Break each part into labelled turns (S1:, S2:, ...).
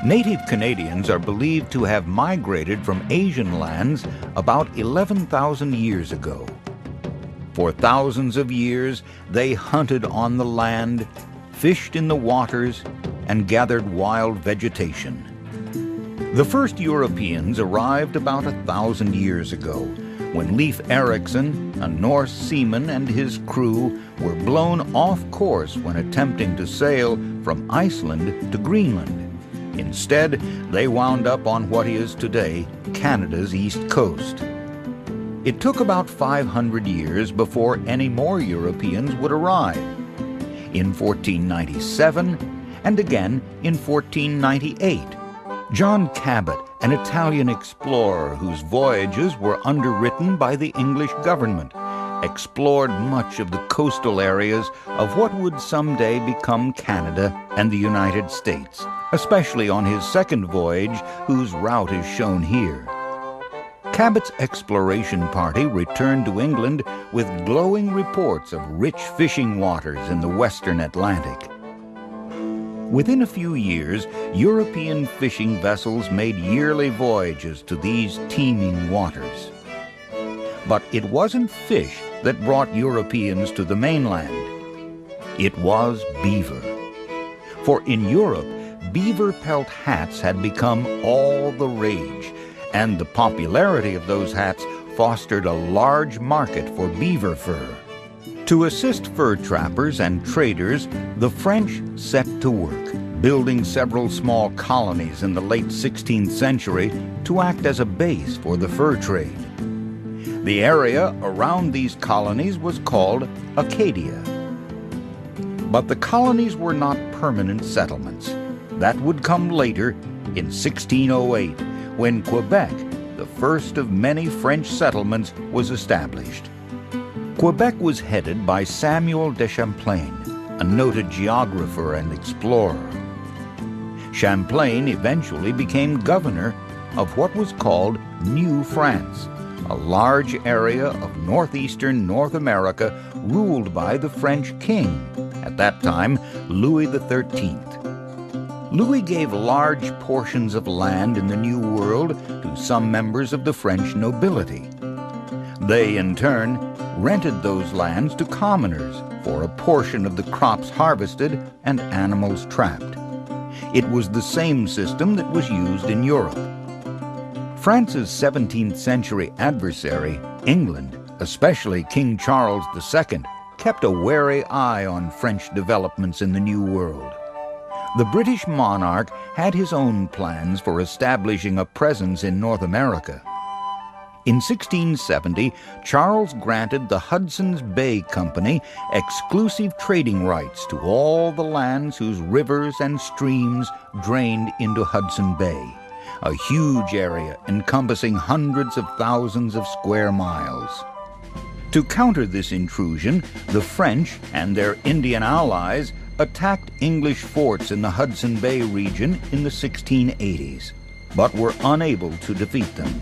S1: Native Canadians are believed to have migrated from Asian lands about 11,000 years ago. For thousands of years, they hunted on the land, fished in the waters, and gathered wild vegetation. The first Europeans arrived about 1,000 years ago, when Leif Erikson, a Norse seaman, and his crew were blown off course when attempting to sail from Iceland to Greenland. Instead, they wound up on what is today Canada's east coast. It took about 500 years before any more Europeans would arrive. In 1497, and again in 1498, John Cabot, an Italian explorer whose voyages were underwritten by the English government, explored much of the coastal areas of what would someday become Canada and the United States, especially on his second voyage, whose route is shown here. Cabot's exploration party returned to England with glowing reports of rich fishing waters in the western Atlantic. Within a few years, European fishing vessels made yearly voyages to these teeming waters. But it wasn't fish that brought Europeans to the mainland. It was beaver. For in Europe, beaver pelt hats had become all the rage, and the popularity of those hats fostered a large market for beaver fur. To assist fur trappers and traders, the French set to work, building several small colonies in the late 16th century to act as a base for the fur trade. The area around these colonies was called Acadia. But the colonies were not permanent settlements. That would come later in 1608, when Quebec, the first of many French settlements, was established. Quebec was headed by Samuel de Champlain, a noted geographer and explorer. Champlain eventually became governor of what was called New France, a large area of northeastern North America ruled by the French king, at that time Louis XIII. Louis gave large portions of land in the New World to some members of the French nobility. They, in turn, rented those lands to commoners for a portion of the crops harvested and animals trapped. It was the same system that was used in Europe. France's 17th century adversary, England, especially King Charles II, kept a wary eye on French developments in the New World. The British monarch had his own plans for establishing a presence in North America. In 1670, Charles granted the Hudson's Bay Company exclusive trading rights to all the lands whose rivers and streams drained into Hudson Bay, a huge area encompassing hundreds of thousands of square miles. To counter this intrusion, the French and their Indian allies attacked English forts in the Hudson Bay region in the 1680s, but were unable to defeat them.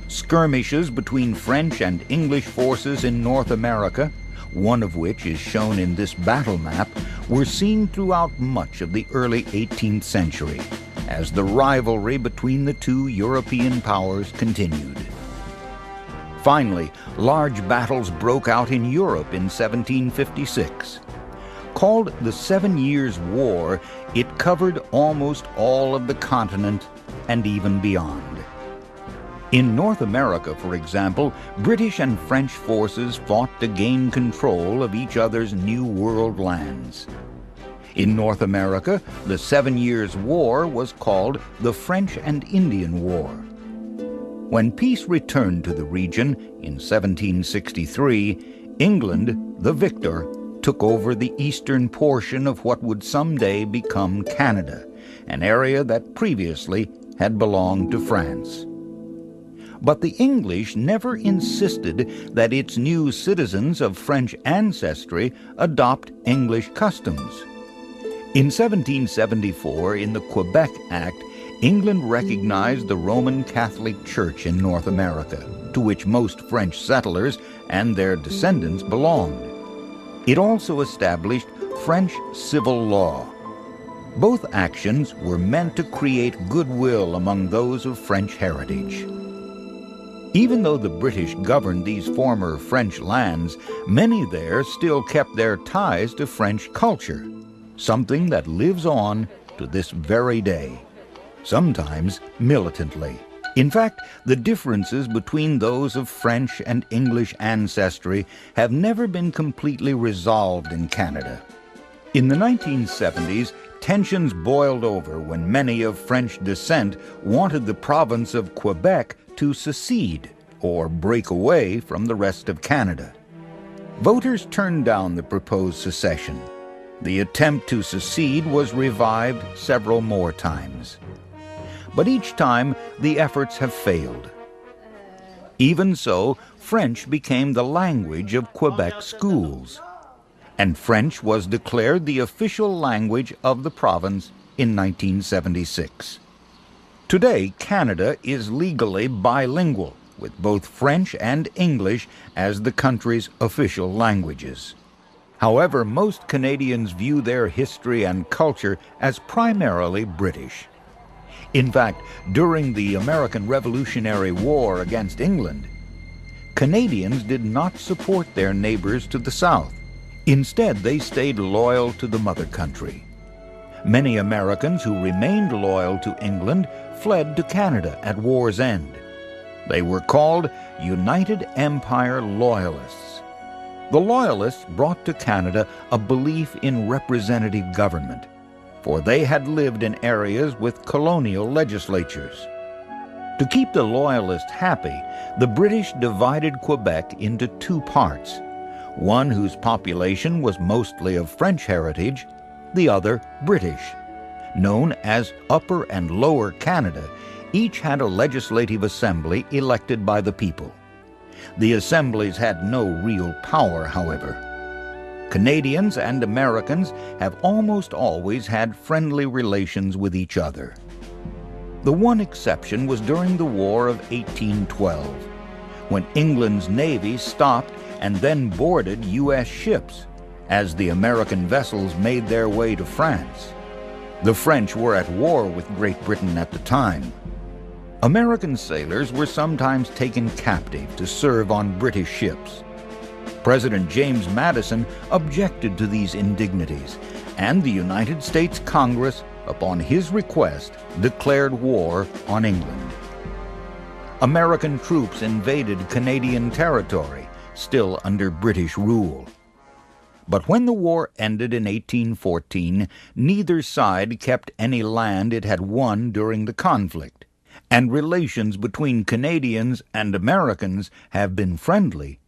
S1: Skirmishes between French and English forces in North America, one of which is shown in this battle map, were seen throughout much of the early 18th century, as the rivalry between the two European powers continued. Finally, large battles broke out in Europe in 1756. Called the 7 Years' War, it covered almost all of the continent and even beyond. In North America, for example, British and French forces fought to gain control of each other's New World lands. In North America, the 7 Years' War was called the French and Indian War. When peace returned to the region in 1763, England, the victor, took over the eastern portion of what would someday become Canada, an area that previously had belonged to France. But the English never insisted that its new citizens of French ancestry adopt English customs. In 1774, in the Quebec Act, England recognized the Roman Catholic Church in North America, to which most French settlers and their descendants belonged. It also established French civil law. Both actions were meant to create goodwill among those of French heritage. Even though the British governed these former French lands, many there still kept their ties to French culture, something that lives on to this very day, sometimes militantly. In fact, the differences between those of French and English ancestry have never been completely resolved in Canada. In the 1970s, tensions boiled over when many of French descent wanted the province of Quebec to secede or break away from the rest of Canada. Voters turned down the proposed secession. The attempt to secede was revived several more times. But each time, the efforts have failed. Even so, French became the language of Quebec schools, and French was declared the official language of the province in 1976. Today, Canada is legally bilingual, with both French and English as the country's official languages. However, most Canadians view their history and culture as primarily British. In fact, during the American Revolutionary War against England, Canadians did not support their neighbors to the south. Instead, they stayed loyal to the mother country. Many Americans who remained loyal to England fled to Canada at war's end. They were called United Empire Loyalists. The Loyalists brought to Canada a belief in representative government, for they had lived in areas with colonial legislatures. To keep the Loyalists happy, the British divided Quebec into two parts, one whose population was mostly of French heritage, the other British. Known as Upper and Lower Canada, each had a legislative assembly elected by the people. The assemblies had no real power, however. Canadians and Americans have almost always had friendly relations with each other. The one exception was during the War of 1812, when England's navy stopped and then boarded U.S. ships as the American vessels made their way to France. The French were at war with Great Britain at the time. American sailors were sometimes taken captive to serve on British ships. President James Madison objected to these indignities, and the United States Congress, upon his request, declared war on England. American troops invaded Canadian territory, still under British rule. But when the war ended in 1814, neither side kept any land it had won during the conflict, and relations between Canadians and Americans have been friendly